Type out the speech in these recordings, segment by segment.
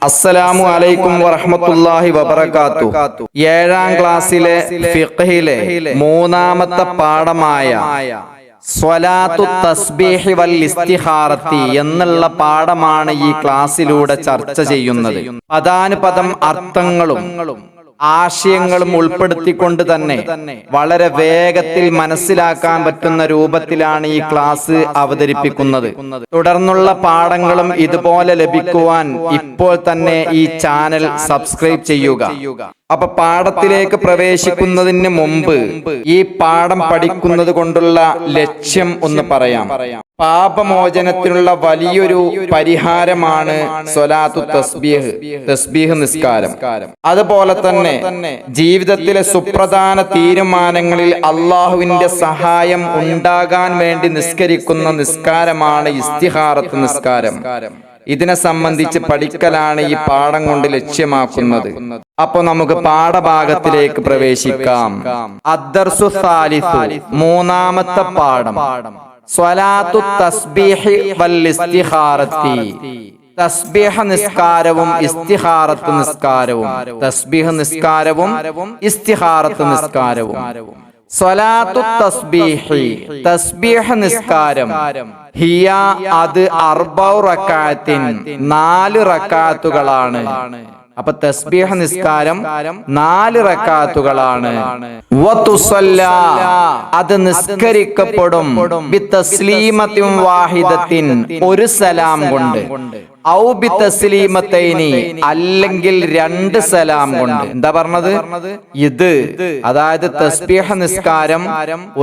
അസ്സലാമു അലൈക്കും വറഹ്മത്തുള്ളാഹി വബറകാതുഹു. 7ാം ക്ലാസ്സിലെ ഫിഖ്ഹിലെ 3ാമത്തെ പാഠമായ സ്വലാത്തു തസ്ബീഹി വൽ ഇസ്തിഖാറത്തി എന്നുള്ള പാഠമാണ് ഈ ക്ലാസ്സിലൂടെ ചർച്ച ചെയ്യുന്നത്. പദാനുപദം അർത്ഥങ്ങളും ആശയങ്ങളും ഉൾപ്പെടുത്തിക്കൊണ്ട് തന്നെ വളരെ വേഗത്തിൽ മനസ്സിലാക്കാൻ പറ്റുന്ന രൂപത്തിലാണ് ഈ ക്ലാസ് അവതരിപ്പിക്കുന്നത്. തുടർന്നുള്ള പാഠങ്ങളും ഇതുപോലെ ലഭിക്കുവാൻ ഇപ്പോൾ തന്നെ ഈ ചാനൽ സബ്സ്ക്രൈബ് ചെയ്യുക. അപ്പൊ പാഠത്തിലേക്ക് പ്രവേശിക്കുന്നതിന് മുമ്പ് ഈ പാഠം പഠിക്കുന്നത് കൊണ്ടുള്ള ലക്ഷ്യം ഒന്ന് പറയാം. പാപമോചനത്തിനുള്ള വലിയൊരു പരിഹാരമാണ് സ്വലാത്തു തസ്ബീഹ് നിസ്കാരം. അതുപോലെ തന്നെ ജീവിതത്തിലെ സുപ്രധാന തീരുമാനങ്ങളിൽ അള്ളാഹുവിന്റെ സഹായം ഉണ്ടാകാൻ വേണ്ടി നിസ്കരിക്കുന്ന നിസ്കാരമാണ് ഇസ്തിഖാറത്ത് നിസ്കാരം. ഇതിനെ സംബന്ധിച്ച് പഠിക്കലാണ് ഈ പാഠം കൊണ്ട് ലക്ഷ്യമാക്കുന്നത്. അപ്പൊ നമുക്ക് പാഠഭാഗത്തിലേക്ക് പ്രവേശിക്കാം. അദ്ദർസു സാലിസു, 3ാമത്തെ പാഠം, സ്വലാത്തു തസ്ബീഹി വൽ ഇസ്തിഖാറത്തി. തസ്ബീഹ് നിസ്കാരവും ഇസ്തിഖാറത്ത് നിസ്കാരവും. തസ്ബീഹ് നിസ്കാരവും ഇസ്തിഖാറത്ത് നിസ്കാരവും. സ്വലാത്തു തസ്ബീഹി, തസ്ബീഹ് നിസ്കാരം, ഹിയ അത് 4 റക്അത്തിൻ, 4 റക്അത്തുകളാണ്. അപ്പൊ തസ്ബീഹ് നിസ്കാരം 4 റക്അത്തുകളാണ്. വതുസല്ലാ, അത് നിസ്കരിക്കപ്പെടും, ബിതസ്ലീമത്തിൻ വാഹിദത്തിൻ, ഒരു സലാം കൊണ്ട്, ഔ ബിതസ്ലീമത്തൈനി, അല്ലെങ്കിൽ 2 സലാം കൊണ്ട്. എന്താ പറഞ്ഞത്? ഇത് അതായത് തസ്ബീഹ് നിസ്കാരം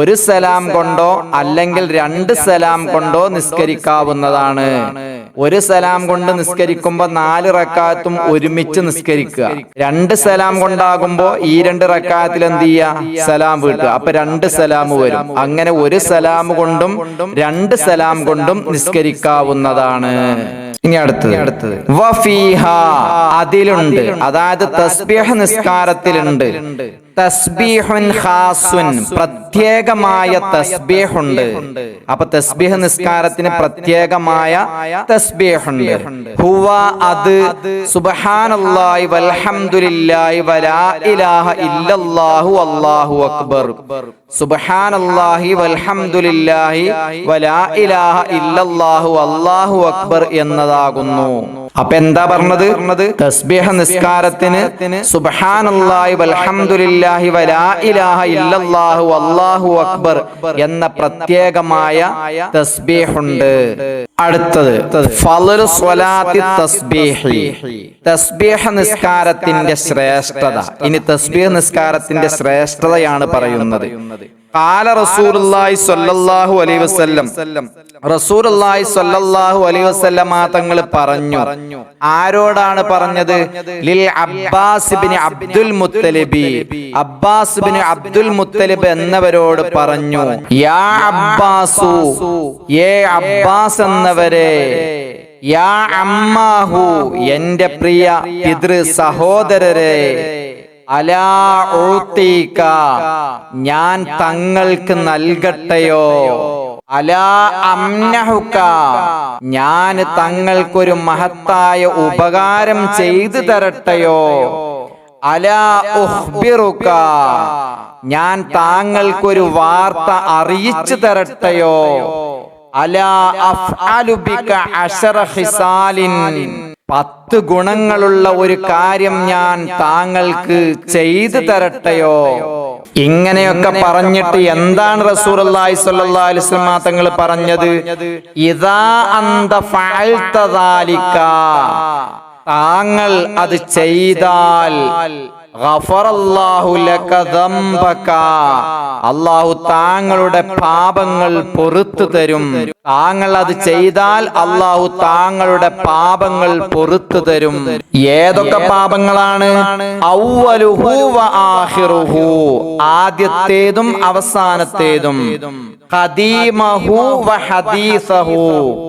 ഒരു സലാം കൊണ്ടോ അല്ലെങ്കിൽ 2 സലാം കൊണ്ടോ നിസ്കരിക്കാവുന്നതാണ്. ഒരു സലാം കൊണ്ട് നിസ്കരിക്കുമ്പോ 4 റക്അത്തും ഒരുമിച്ച് നിസ്കരിക്കുക. 2 സലാം കൊണ്ടാകുമ്പോ ഈ 2 റക്അത്തിൽ എന്ത് ചെയ്യുക? സലാം വീട്ടുക. അപ്പൊ 2 സലാം വരും. അങ്ങനെ ഒരു സലാം കൊണ്ടും 2 സലാം കൊണ്ടും നിസ്കരിക്കാവുന്നതാണ്. ഇനി അടുത്തത് വഫീഹ, അതിലുണ്ട്, അതായത് തസ്ബീഹ് നിസ്കാരത്തിലുണ്ട് തസ്ബീഹുൻ ഖാസുൻ, പ്രത്യേകമായ തസ്ബീഹുണ്ട്. അപ്പൊ തസ്ബീഹ് നിസ്കാരത്തിന് പ്രത്യേകമായ തസ്ബീഹുണ്ട്. ഹുവ അത് സുബ്ഹാനല്ലാഹി വൽഹംദുലില്ലാഹി വലാ ഇലാഹ ഇല്ലല്ലാഹു അല്ലാഹു അക്ബർ. സുബ്ഹാനല്ലാഹി വൽഹംദുലില്ലാഹി വലാ ഇലാഹ ഇല്ലല്ലാഹു അല്ലാഹു അക്ബർ എന്നതാകുന്നു. അപ്പൊ എന്താ പറഞ്ഞത്? തസ്ബീഹ് നിസ്കാരത്തിന് സുബ്ഹാനല്ലാഹി വൽഹംദുലില്ലാഹി വലാ ഇലാഹ ഇല്ലല്ലാഹു അല്ലാഹു അക്ബർ എന്ന പ്രത്യേകമായ തസ്ബീഹുണ്ട്. അടുത്തത് ഫളലു സ്വലാത്തി തസ്ബീഹി, തസ്ബീഹ് നിസ്കാരത്തിന്റെ ശ്രേഷ്ഠത. ഇനി തസ്ബീഹ് നിസ്കാരത്തിന്റെ ശ്രേഷ്ഠതയാണ് പറയുന്നത്. ഖാല റസൂലുള്ളാഹി സ്വല്ലല്ലാഹു അലൈഹി വസല്ലം, റസൂലുള്ളാഹി സ്വല്ലല്ലാഹു അലൈഹി വസല്ലമ തങ്ങൾ പറഞ്ഞു. ആരോടാണ് പറഞ്ഞത്? ലിൽ അബ്ബാസ് ഇബ്നു അബ്ദുൽ മുത്തലിബി, അബ്ബാസ് ഇബ്നു അബ്ദുൽ മുത്തലിബ് എന്നവരോട് പറഞ്ഞു. യാ അബ്ബാസു, യേ അബ്ബാസ് എന്നവരെ, യാ അമ്മാഹു, എന്റെ പ്രിയ പിതൃ സഹോദരരെ, അലാ ഊതീക, ഞാൻ തങ്ങൾക്ക് നൽകട്ടെയോ, അലാ അംനഹുക, ഞാൻ തങ്ങൾക്കൊരു മഹത്തായ ഉപകാരം ചെയ്തു തരട്ടെയോ, അലാ ഉഖ്ബിറുക, ഞാൻ താങ്കൾക്കൊരു വാർത്ത അറിയിച്ചു തരട്ടെയോ, അലാ അഫ്അലു ബിക 10 ഖിസാലിൻ, 10 ഗുണങ്ങളുള്ള ഒരു കാര്യം ഞാൻ താങ്കൾക്ക് ചെയ്തു തരട്ടെയോ. ഇങ്ങനെയൊക്കെ പറഞ്ഞിട്ട് എന്താണ് റസൂലുള്ളാഹി സ്വല്ലല്ലാഹു അലൈഹി വസല്ലം തങ്ങൾ പറഞ്ഞത്? ഇദാ അന്ത ഫഅൽത ദാലിക, താങ്കൾ അത് ചെയ്താൽ, ഗഫറല്ലാഹു ലക ദംബക, അല്ലാഹു താങ്കളുടെ പാപങ്ങൾ പൊറുത്തു തരും. താങ്കൾ അത് ചെയ്താൽ അല്ലാഹു താങ്കളുടെ പാപങ്ങൾ പൊറുത്തു തരും. ഏതൊക്കെ പാപങ്ങളാണ്? അവ്വലുഹു വ ആഖിറുഹു, ആദ്യത്തേതും അവസാനത്തേതും, ഖദീമഹു വ ഹദീസഹു,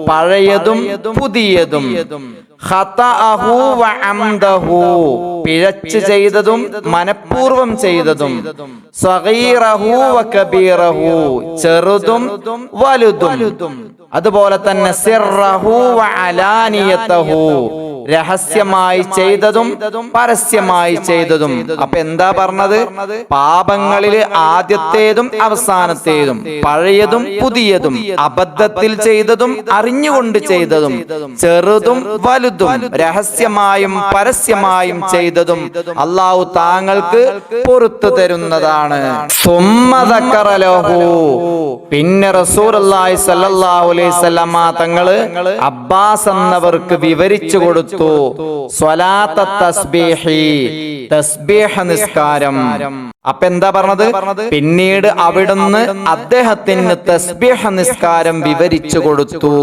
പഴയതും പുതിയതും, ഖതഅഹു വ അംദഹു, പിഴച്ചു ചെയ്തതും മനഃപൂർവം ചെയ്തതും, സഗീറഹു വ കബീറഹു, ചെറുതും വലുതും, അതുപോലെ തന്നെ സിർറഹു വ അലാനിയതഹു, രഹസ്യമായി ചെയ്തതും പരസ്യമായി ചെയ്തതും. അപ്പൊ എന്താ പറഞ്ഞത്? പാപങ്ങളിൽ ആദ്യത്തേതും അവസാനത്തേതും, പഴയതും പുതിയതും, അബദ്ധത്തിൽ ചെയ്തതും അറിഞ്ഞുകൊണ്ട് ചെയ്തതും, ചെറുതും വലുതും, രഹസ്യമായും പരസ്യമായും ചെയ്തതും അല്ലാഹു താങ്കൾക്ക് പുറത്തു തരുന്നതാണ്. പിന്നെ റസൂലുള്ളാഹി സ്വല്ലല്ലാഹു അലൈഹി വസല്ലമ തങ്ങള് അബ്ബാസ് എന്നവർക്ക് വിവരിച്ചു കൊടുത്തു സ്വലാത്ത തസ്ബീഹി, തസ്ബീഹ് നിസ്കാരം. അപ്പൊ എന്താ പറഞ്ഞത്? പിന്നീട് അവിടുന്ന് അദ്ദേഹത്തിന് തസ്ബീഹ് നിസ്കാരം വിവരിച്ചു കൊടുത്തു.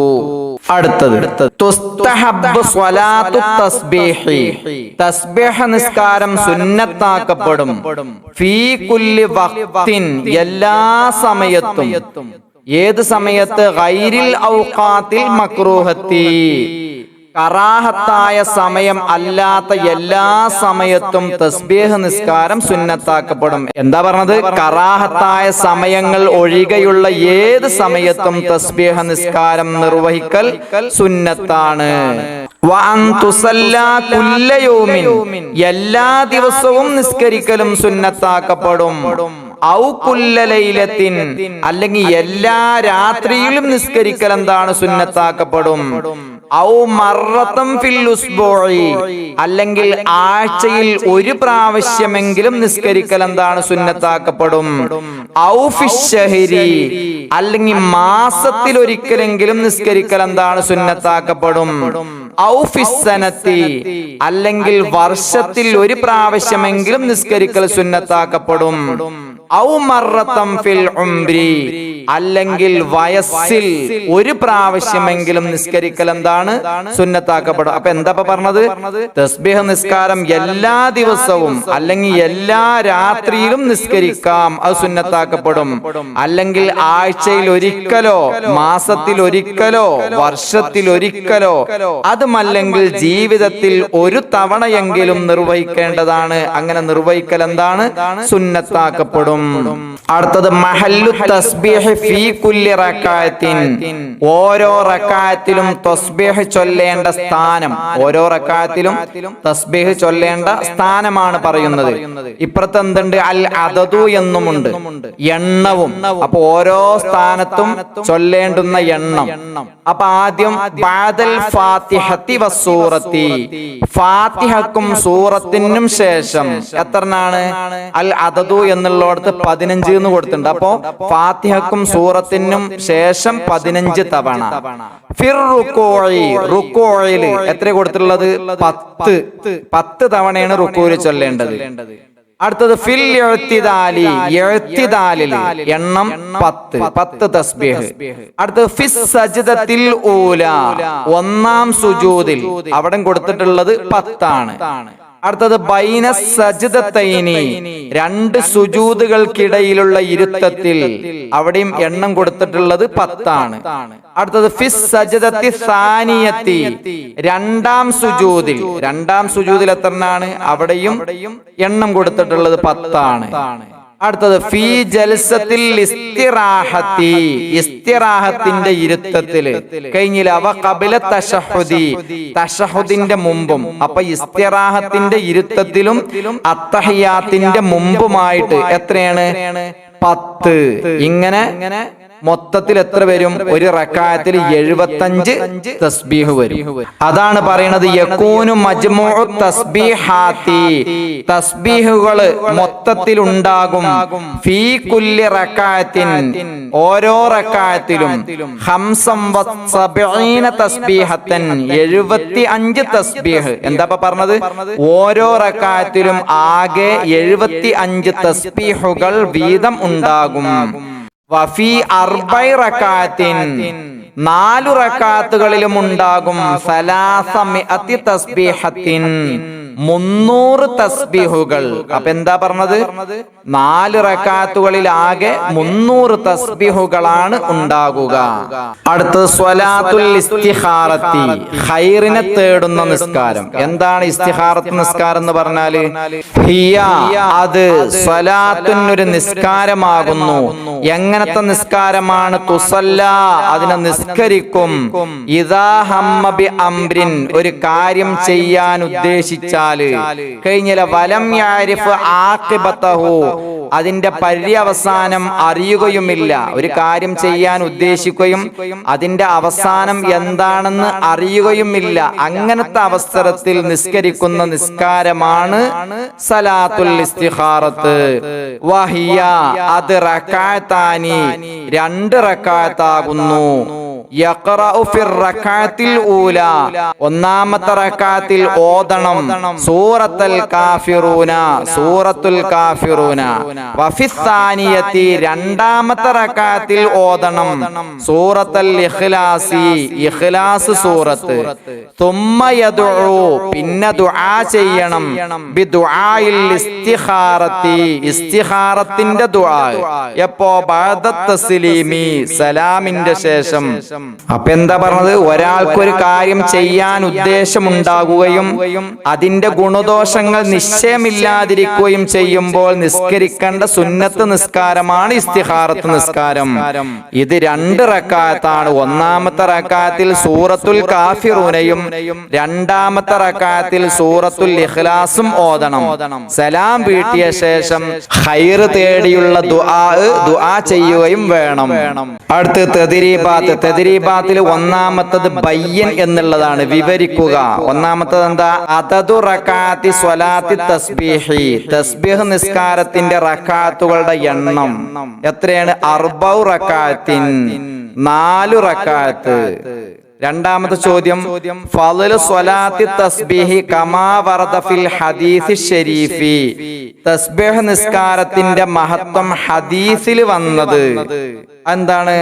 അടുത്തത് തുസ്തഹബ്ബു സ്വലാത്തു തസ്ബീഹി, തസ്ബീഹ് നിസ്കാരം സുന്നത്താക്കപ്പെടും. ഫീ കുല്ലി വഖ്തിൻ, എല്ലാ സമയത്തും. ഏത് സമയത്ത്? ഗൈരിൽ ഔഖാത്തിൽ മക്റൂഹത്തി, കറാഹത്തായ സമയം അല്ലാത്ത എല്ലാ സമയത്തും തസ്ബീഹ് നിസ്കാരം സുന്നത്താക്കപ്പെടും. എന്താ പറഞ്ഞത്? കറാഹത്തായ സമയങ്ങൾ ഒഴികെയുള്ള ഏത് സമയത്തും തസ്ബീഹ് നിസ്കാരം നിർവഹിക്കൽ സുന്നത്താണ്. എല്ലാ ദിവസവും നിസ്കരിക്കലും സുന്നത്താക്കപ്പെടും. ഔ കുല്ല ലൈലത്തിൻ, അല്ലെങ്കിൽ എല്ലാ രാത്രിയിലും നിസ്കരിക്കൽ എന്താണ്? സുന്നത്താക്കപ്പെടും. ഔ മറത്തം ഫിൽ ഉസ്ബൂഇ, അല്ലെങ്കിൽ ആഴ്ചയിൽ ഒരു പ്രാവശ്യമെങ്കിലും നിസ്കരിക്കൽ എന്താണ്? സുന്നത്താക്കപ്പെടും. ഔ ഫിശ്ശഹരി, അല്ലെങ്കിൽ മാസത്തിൽ ഒരിക്കലെങ്കിലും നിസ്കരിക്കൽ എന്താണ്? സുന്നത്താക്കപ്പെടും. ഔ ഫിസ്സനത്തി, അല്ലെങ്കിൽ വർഷത്തിൽ ഒരു പ്രാവശ്യമെങ്കിലും നിസ്കരിക്കൽ സുന്നത്താക്കപ്പെടും. ഔ മറത്തം ഫിൽ ഉംരി, അല്ലെങ്കിൽ വയസ്സിൽ ഒരു പ്രാവശ്യമെങ്കിലും നിസ്കരിക്കൽ എന്താണ്? സുന്നത്താക്കപ്പെടും. അപ്പൊ എന്താ പറഞ്ഞത്? തസ്ബീഹ് നിസ്കാരം എല്ലാ ദിവസവും അല്ലെങ്കിൽ എല്ലാ രാത്രിയിലും നിസ്കരിക്കാം, അത് സുന്നത്താക്കപ്പെടും. അല്ലെങ്കിൽ ആഴ്ചയിൽ ഒരിക്കലോ, മാസത്തിൽ ഒരിക്കലോ, വർഷത്തിൽ ഒരിക്കലോ, അതുമല്ലെങ്കിൽ ജീവിതത്തിൽ ഒരു തവണയെങ്കിലും നിർവഹിക്കേണ്ടതാണ്. അങ്ങനെ നിർവഹിക്കൽ എന്താണ്? സുന്നത്താക്കപ്പെടും. അടുത്തത് മഹല്ലു തസ്ബീഹ് ഫീ കുല്ലി റക്അത്തിൻ, ഓരോ റക്അത്തിലും തസ്ബീഹ് ചൊല്ലേണ്ട സ്ഥാനം. ഓരോ റക്അത്തിലും തസ്ബീഹ് ചൊല്ലേണ്ട സ്ഥാനമാണ് പറയുന്നത്. ഇപ്പുറത്ത് എന്തുണ്ട്? അൽ അദദു എന്നുമുണ്ട്, എണ്ണവും. അപ്പൊ ഓരോ സ്ഥാനത്തും ചൊല്ലേണ്ടുന്ന എണ്ണം. അപ്പൊ ആദ്യം ബഅദൽ ഫാത്തിഹത്തി വസ്സൂറത്തി, ഫാത്തിഹക്കും സൂറത്തിനും ശേഷം എത്രനാണ്? അൽ അദദു എന്നുള്ളടത്ത് 15 എന്ന് കൊടുത്തിട്ടുണ്ട്. അപ്പോ ഫാത്തിഹക്കും സൂറത്തിനും ശേഷം 15 തവണ. ഫിർ റുകൂഇ, റുകൂഇൽ എത്ര കൊടുത്തിട്ടുള്ളത്? 10 തവണയാണ് റുകൂഇൽ ചൊല്ലേണ്ടത്. അടുത്തത് ഫിൽ ഇഅ്തിദാലി, ഇഅ്തിദാലിൽ എണ്ണം 10 തസ്ബീഹ്. അടുത്തത് ഫിസ് സജ്ദത്തിൽ ഊല, ഒന്നാം സുജൂദിൽ അവിടെ കൊടുത്തിട്ടുള്ളത് 10 ആണ്. അടുത്തത് ബൈന സജ്ദത്തൈനി, 2 സുജൂദുകൾക്കിടയിലുള്ള ഇരുത്തത്തിൽ, അവിടെയും എണ്ണം കൊടുത്തിട്ടുള്ളത് 10 ആണ്. അടുത്തത് ഫിസ് സജ്ദത്തി സാനിയത്തി, രണ്ടാം സുജൂദിൽ എത്രയാണ്? അവിടെയും എണ്ണം കൊടുത്തിട്ടുള്ളത് 10 ആണ്. അടുത്തത് ഫീ ജൽസത്തിൽ ഇസ്തിറാഹത്തി, ഇസ്തിറാഹത്തിന്റെ ഇരുത്തത്തില് കഴിഞ്ഞില്ല. അവ ഖബല തശഹുദി, തശഹുദിന്റെ മുമ്പും. അപ്പൊ ഇസ്തിറാഹത്തിന്റെ ഇരുത്തത്തിലും അത്തഹിയാത്തിന്റെ മുമ്പുമായിട്ട് എത്രയാണ്? 10. ഇങ്ങനെ മൊത്തത്തിൽ എത്ര വരും? ഒരു റക്അത്തിൽ 75 തസ്ബീഹ് വരും. അതാണ് പറയുന്നത് യകൂനു മജ്മുഉ തസ്ബീഹാത്തി, തസ്ബീഹുകൾ മൊത്തത്തിൽ ഉണ്ടാകും. ഫീ കുല്ലി റക്അത്തിൻ, ഓരോ റക്അത്തിലും 75 തസ്ബീഹത്തൻ, 75 തസ്ബീഹ്. എന്താ പറഞ്ഞത്? ഓരോ റക്അത്തിലും ആകെ 75 തസ്ബീഹുകൾ വീതം ഉണ്ടാകും. വഫി 4 റക്അത്തിൻ, 4 റക്അത്തുകളിലും ഉണ്ടാകും. 300 തസ്ബീഹത്തിൻ, 300 തസ്ബീഹുകൾ. അപ്പൊ എന്താ പറഞ്ഞത്? 4 റക്അത്തുകളിൽ ആകെ 300 തസ്ബീഹുകളാണ് ഉണ്ടാകുക. അടുത്ത സ്വലാത്തുൽ ഇസ്തിഖാറത്തി, ഖൈറിനെ തേടുന്ന നിസ്കാരം. എന്താണ് ഇസ്തിഖാറത്ത് നിസ്കാരം എന്ന് പറഞ്ഞാല്? ഹിയ, അത് സ്വലാത്തുൻ, ഒരു നിസ്കാരമാകുന്നു. എങ്ങനത്തെ നിസ്കാരമാണ്? തുസല്ല, അതിനെ നിസ്കരിക്കും. ഇദാ ഹമ്മ ബി അംരിൻ, ഒരു കാര്യം ചെയ്യാൻ ഉദ്ദേശിച്ചാല്. കഴിഞ്ഞില്ല, വലം യഅരിഫ് ആഖിബതഹു, അതിന്റെ പര്യവസാനം അറിയുകയുമില്ല. ഒരു കാര്യം ചെയ്യാൻ ഉദ്ദേശിക്കുകയും അതിന്റെ അവസാനം എന്താണെന്ന് അറിയുകയുമില്ല. അങ്ങനത്തെ അവസരത്തിൽ നിസ്കരിക്കുന്ന നിസ്കാരമാണ് സലാത്തുൽ ഇസ്തിഖാറത്ത്. വഹിയ, അത് റക്അത്താനി, 2 റക്അത്താകുന്നു. യഖറഉ ഫിർ റക്അത്തിൽ ഊല, ഒന്നാമത്തെ റക്അത്തിൽ ഓതണം സൂറത്തുൽ കാഫിറൂന, സൂറത്തുൽ കാഫിറൂന. വഫിസ്സാനിയത്തി, രണ്ടാമത്തെ റക്അത്തിൽ ഓതണം സൂറത്തുൽ ഇഖ്ലാസി, ഇഖ്ലാസ് സൂറത്ത്. തുമ്മ യദ്ഉ, പിന്നെ ദുആ ചെയ്യണം. ബി ദുആഇൽ ഇസ്തിഖാറത്തി, ഇസ്തിഖാറത്തിന്റെ ദുആ. എപ്പോ? ബഅദ തസ്ലീമി, സലാമിന്റെ ശേഷം. അപ്പൊ എന്താ പറഞ്ഞത്? ഒരാൾക്കൊരു കാര്യം ചെയ്യാൻ ഉദ്ദേശമുണ്ടാകുകയും അതിന്റെ ഗുണദോഷങ്ങൾ നിശ്ചയമില്ലാതിരിക്കുകയും ചെയ്യുമ്പോൾ നിസ്കരിക്കേണ്ട സുന്നത്ത് നിസ്കാരമാണ് ഇസ്തിഖാറത്ത് നിസ്കാരം. ഇത് 2 റക്അത്താണ്. ഒന്നാമത്തെ റക്അത്തിൽ സൂറത്തുൽ കാഫിറൂനയും രണ്ടാമത്തെ റക്അത്തിൽ സൂറത്തുൽ ഇഖ്ലാസും ഓതണം. സലാം വീട്ടിയ ശേഷം ഖൈർ തേടിയുള്ള ദുആ ചെയ്യുകയും വേണം. അടുത്ത് തദ്രീബാത്ത്. തദ്രീബാത്തിൽ ഒന്നാമത്തത് ബയ്യൻ എന്നുള്ളതാണ്, വിവരിക്കുക. ഒന്നാമത്തത് എന്താ? അദദു റക്അത്തി സ്വലാത്തി തസ്ബീഹി, തസ്ബീഹ് നിസ്കാരത്തിന്റെ റക്അത്തുകളുടെ എണ്ണം എത്രയാണ്? 40 റക്അത്തിൻ, 4 റക്അത്ത്. രണ്ടാമത്തെ ചോദ്യം, ഫളലു സ്വലാത്തി തസ്ബീഹി കമാ വറദ ഫിൽ ഹദീസ് ശരീഫി, തസ്ബീഹ് നിസ്കാരത്തിന്റെ മഹത്വം ഹദീസിൽ വന്നത് എന്താണ്?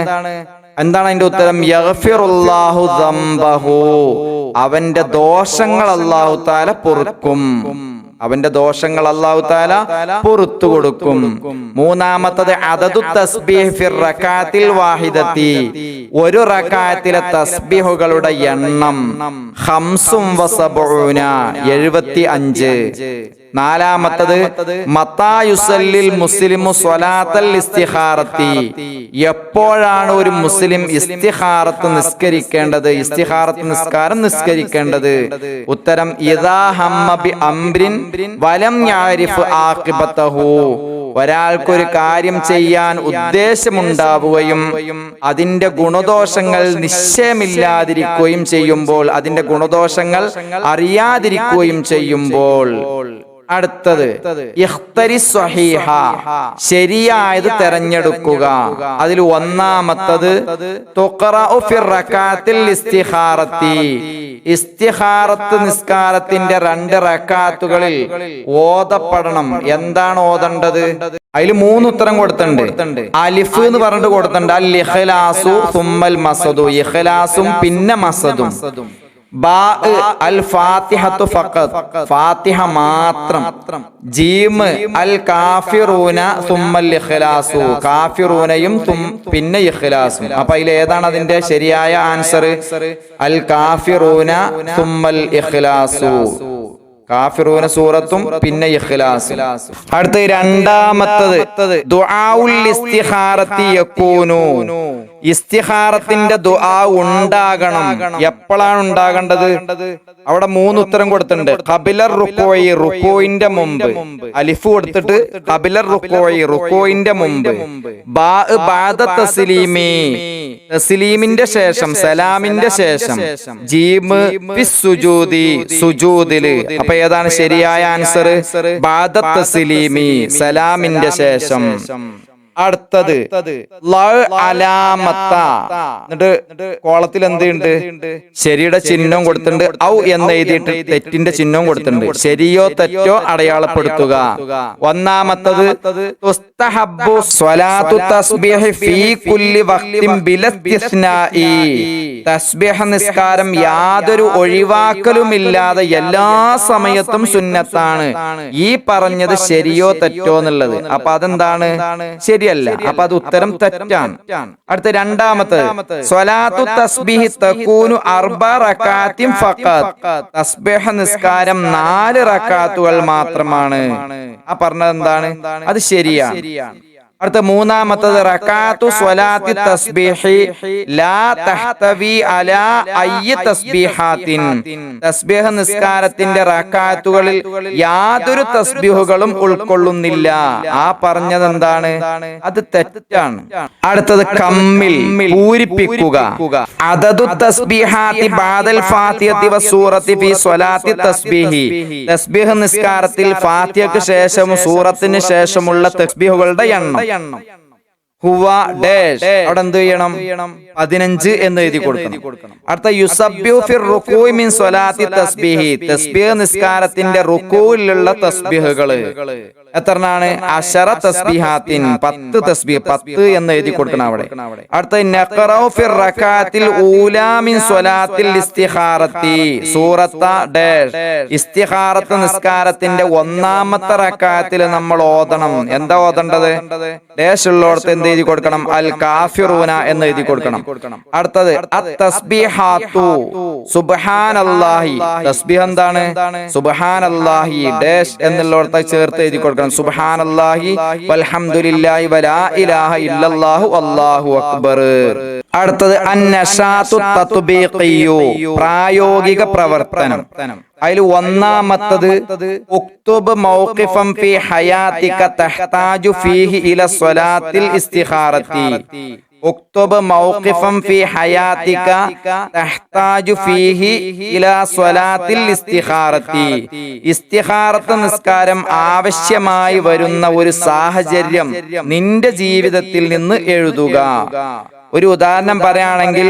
എന്താണ് അതിന്റെ ഉത്തരം? യഗ്ഫിറുല്ലാഹു ദംബഹു, അവന്റെ ദോഷങ്ങൾ അല്ലാഹു തആല പൊറുക്കും. അവന്റെ ദോഷങ്ങൾ അല്ലാഹു തആല പൊറുത്തു കൊടുക്കും. മൂന്നാമത്തത് അദദു തസ്ബീഹ് ഫിർ റക്അത്തിൽ വാഹിദത്തി, ഒരു റക്അത്തിലെ തസ്ബീഹുകളുടെ എണ്ണം 75, 75. നാലാമത്തത് മത്താ യുസല്ലിൽ മുസ്ലിമു സ്വലാത്തൽ ഇസ്തിഖാറത്തി, എപ്പോഴാണ് ഒരു മുസ്ലിം ഇസ്തിഖാറത്ത് നിസ്കരിക്കേണ്ടത്, ഇസ്തിഖാറത്ത് നിസ്കാരം നിസ്കരിക്കേണ്ടത്? ഉത്തരം ഇദാ ഹമ്മ ബി അംരിൻ വലം യഅരിഫ് ആഖിബതഹു, ഒരാൾക്കൊരു കാര്യം ചെയ്യാൻ ഉദ്ദേശമുണ്ടാവുകയും അതിന്റെ ഗുണദോഷങ്ങൾ നിശ്ചയമില്ലാതിരിക്കുകയും ചെയ്യുമ്പോൾ, അതിന്റെ ഗുണദോഷങ്ങൾ അറിയാതിരിക്കുകയും ചെയ്യുമ്പോൾ. അടുത്തത് ഇഖ്തരി സ്വഹീഹ, ശരിയായത് തെരഞ്ഞെടുക്കുക. അതിൽ ഒന്നാമത്തത് തുഖറഉ ഫിർ റക്അത്തിൽ ഇസ്തിഖാറത്തി, ഇസ്തിഖാറത്ത് നിസ്കാരത്തിന്റെ 2 റക്അത്തുകളിൽ ഓതപ്പെടണം. എന്താണ് ഓതേണ്ടത്? അതിൽ 3 ഉത്തരം കൊടുത്തിട്ടുണ്ട്. അലിഫ് എന്ന് പറഞ്ഞിട്ട് കൊടുത്തിട്ടുണ്ട്. അൽ ഇഖ്ലാസു സുമ്മൽ മസദു, ഇഖ്ലാസും പിന്നെ മസദും. ബാ അൽ ഫാത്തിഹത്തു ഫഖത്ത്, ഫാത്തിഹ മാത്രം. ജീം അൽ കാഫിറൂന സുമ്മൽ ഇഖ്ലാസു, കാഫിറൂനയും പിന്നെ ഇഖ്ലാസും. അപ്പൊ അതിൽ ഏതാണ് അതിന്റെ ശരിയായ ആൻസർ? അൽ കാഫിറൂന സുമ്മൽ ഇഖ്ലാസു, കാഫിറൂന സൂറത്തും പിന്നെ ഇഖ്ലാസ്. അടുത്ത രണ്ടാമത്തത് ദുആഉൽ ഇസ്തിഖാറത്തി യകൂനു, ഇസ്തിഖാറത്തിന്റെ ദുആ ഉണ്ടാകണം. എപ്പോഴാണ് ഉണ്ടാകേണ്ടത്? അവിടെ 3 ഉത്തരം കൊടുത്തിട്ടുണ്ട്. ഖബിലർ റുക്കൂഇ, റുക്കൂഇന്റെ മുമ്പ്. അലിഫ് കൊടുത്തിട്ട് ഖബിലർ റുക്കൂഇ, റുക്കൂഇന്റെ മുമ്പ്. ബാ ബഅദ തസ്ലീമി, തസ്ലീമിന്റെ ശേഷം, സലാമിന്റെ ശേഷം. ജീം ഫിസ് സുജൂദി, സുജൂദില്. അപ്പൊ ഏതാണ് ശരിയായ ആൻസർ? ബഅദ തസ്ലീമി, സലാമിന്റെ ശേഷം. അടുത്തത് അലാമത്ത, എന്നിട്ട് കോളത്തിൽ എന്തുണ്ട്? ശരിയുടെ ചിഹ്നവും കൊടുത്തിട്ടുണ്ട്, ഔ എന്ന് എഴുതിയിട്ട് തെറ്റിന്റെ ചിഹ്നവും കൊടുത്തിട്ടുണ്ട്. ശരിയോ തെറ്റോ അടയാളപ്പെടുത്തുക. ഒന്നാമത്തത് തുസ്തഹബ്ബു സ്വലാത്തു തസ്ബീഹ് ഫീ കുല്ലി വഖ്തിൻ ബിലസ്തിസ്നാഇ. തസ്ബീഹ് നിസ്കാരം യാതൊരു ഒഴിവാക്കലുമില്ലാതെ എല്ലാ സമയത്തും സുന്നത്താണ്. ഈ പറഞ്ഞത് ശരിയോ തെറ്റോ എന്നുള്ളത്. അപ്പൊ അതെന്താണ്? ശരിയല്ല. അപ്പൊ അത് ഉത്തരം തെറ്റാണ്. അടുത്ത രണ്ടാമത്തെ സ്വലാത്തു തസ്ബീഹ് തകൂനു അർബ റകാത്തിൻ ഫഖത്ത്. തസ്ബീഹ് നിസ്കാരം 4 റകാത്തുകൾ മാത്രമാണ്. ആ പറഞ്ഞത് എന്താണ്? അത് ശരിയാണ്. അടുത്ത മൂന്നാമത്തത് റകാത്തു സ്വലാത്തി തസ്ബീഹി ലാ തഹ്തവി അലാ അയ്യി തസ്ബീഹാത്തിൻ. തസ്ബീഹ് നിസ്കാരത്തിന്റെ റകാത്തുകളിൽ യാതൊരു തസ്ബീഹുകളും ഉൾക്കൊള്ളുന്നില്ല. ആ പറഞ്ഞത് എന്താണ്? അത് തെറ്റാണ്. അടുത്തത് കമ്മിൽ, പൂരിപ്പിക്കുക. അദദു തസ്ബീഹാത്തി ബഅദൽ ഫാത്തിഹത്തി വസൂറത്തി ഫീ സ്വലാത്തി തസ്ബീഹി. തസ്ബീഹ് നിസ്കാരത്തിൽ ഫാത്തിഹയ്ക്ക് ശേഷവും സൂറത്തിന് ശേഷമുള്ള തസ്ബീഹുകളുടെ എണ്ണം ഹുവ ഡാഷ്. അവിടെ എന്ത് ചെയ്യണം? 15 എന്ന് എഴുതി കൊടുക്കണം. അടുത്ത യുസബ്ബിഹു ഫിർ റുകൂഇ മിൻ സ്വലാത്തി തസ്ബീഹി. തസ്ബീഹ് നിസ്കാരത്തിന്റെ റുകൂഇലുള്ള തസ്ബീഹുകൾ എത്രയാണ്? 10 തസ്ബീഹാത്തിൻ, 10 തസ്ബീഹ്, 10 എന്ന് എഴുതി കൊടുക്കണം അവിടെ. അടുത്ത നഖറഉ ഫിർ റകാത്തിൽ ഊലാ മിൻ സ്വലാത്തിൽ ഇസ്തിഖാറത്തി സൂറത്ത ഡാഷ്. ഇസ്തിഖാറത്ത് നിസ്കാരത്തിന്റെ ഒന്നാമത്തെ റകാത്തിൽ നമ്മൾ ഓതണം. എന്താ ഓതേണ്ടത്? ഡാഷ് ഉള്ളോടത്ത് എന്ത് എഴുതി കൊടുക്കണം? അൽ കാഫിറൂന എന്ന് എഴുതി കൊടുക്കണം. അടുത്തത് അത്തസ്ബീഹാത്തു സുബ്ഹാനല്ലാഹി. തസ്ബീഹ് എന്താണ്? സുബ്ഹാനല്ലാഹി ഡാഷ് എന്നുള്ളോടത്ത് ചേർത്ത് എഴുതി കൊടുക്കണം. സുബ്ഹാനല്ലാഹി വൽഹംദുലില്ലാഹി വലാ ഇലാഹ ഇല്ലല്ലാഹു അല്ലാഹു അക്ബർ. അടുത്തത് അന്നശാതു തത്ബീഖിയു, പ്രായോഗിക പ്രവർത്തനം. അതിൽ ഒന്നാമത്തത് ഉക്തുബ് മൗഖിഫൻ ഫീ ഹയാതിക തഹ്താജു ഫീഹി ഇല സ്വലാത്തിൽ ഇസ്തിഖാറത്തി. ഉക്തുബ് മൗഖിഫൻ ഫീ ഹയാതിക തഹ്താജു ഫീഹി ഇലാ സ്വലാത്തിൽ ഇസ്തിഖാറത്തി. ഇസ്തിഖാറത്ത് നിസ്കാരം ആവശ്യമായി വരുന്ന ഒരു സാഹചര്യം നിന്റെ ജീവിതത്തിൽ നിന്ന് എഴുതുക. ഒരു ഉദാഹരണം പറയുകയാണെങ്കിൽ,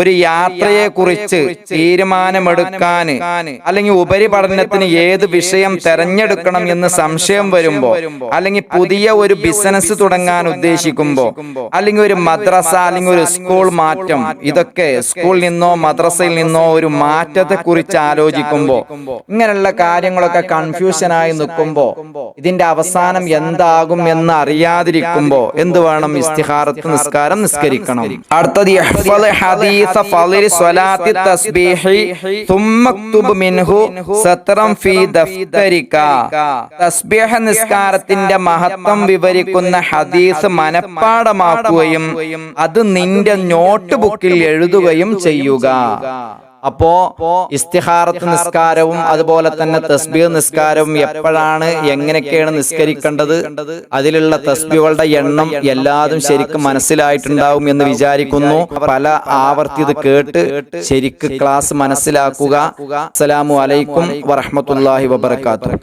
ഒരു യാത്രയെ കുറിച്ച് തീരുമാനമെടുക്കാൻ അല്ലെങ്കിൽ ഉപരിപഠനത്തിന് ഏത് വിഷയം തെരഞ്ഞെടുക്കണം എന്ന് സംശയം വരുമ്പോ, അല്ലെങ്കിൽ പുതിയ ഒരു ബിസിനസ് തുടങ്ങാൻ ഉദ്ദേശിക്കുമ്പോ, അല്ലെങ്കിൽ ഒരു മദ്രസ അല്ലെങ്കിൽ ഒരു സ്കൂൾ മാറ്റം, ഇതൊക്കെ സ്കൂളിൽ നിന്നോ മദ്രസയിൽ നിന്നോ ഒരു മാറ്റത്തെ കുറിച്ച് ആലോചിക്കുമ്പോ, ഇങ്ങനെയുള്ള കാര്യങ്ങളൊക്കെ കൺഫ്യൂഷനായി നിൽക്കുമ്പോ, ഇതിന്റെ അവസാനം എന്താകും എന്ന് അറിയാതിരിക്കുമ്പോ എന്ത് വേണം? ഇസ്തിഖാറത്ത് നിസ്കാരം നിസ്കരിക്കണം. അടുത്തത് യഹ്ഫദ് ഹദീസ ഫളിൽ സ്വലാത്തി തസ്ബീഹി തുമ്മ ക്തുബ് മിൻഹു സത്റൻ ഫീ ദഫ്തരിക. തസ്ബീഹ് നിസ്കാരത്തിന്റെ മഹത്വം വിവരിക്കുന്ന ഹദീസ് മനഃപ്പാഠമാക്കുകയും അത് നിന്റെ നോട്ട് ബുക്കിൽ എഴുതുകയും ചെയ്യുക. അപ്പോ ഇസ്തിഖാറത്ത് നിസ്കാരവും അതുപോലെ തന്നെ തസ്ബീഹ് നിസ്കാരവും എപ്പോഴാണ്, എങ്ങനെയൊക്കെയാണ് നിസ്കരിക്കേണ്ടത്, അതിലുള്ള തസ്ബീഹുകളുടെ എണ്ണം എല്ലാതും ശരിക്കും മനസ്സിലായിട്ടുണ്ടാവും എന്ന് വിചാരിക്കുന്നു. പല ആവർത്തി ഇത് കേട്ട് ശരിക്ക് ക്ലാസ് മനസ്സിലാക്കുക. അസ്സലാമു അലൈക്കും വറഹ്മത്തുള്ളാഹി വബറകാതുഹു.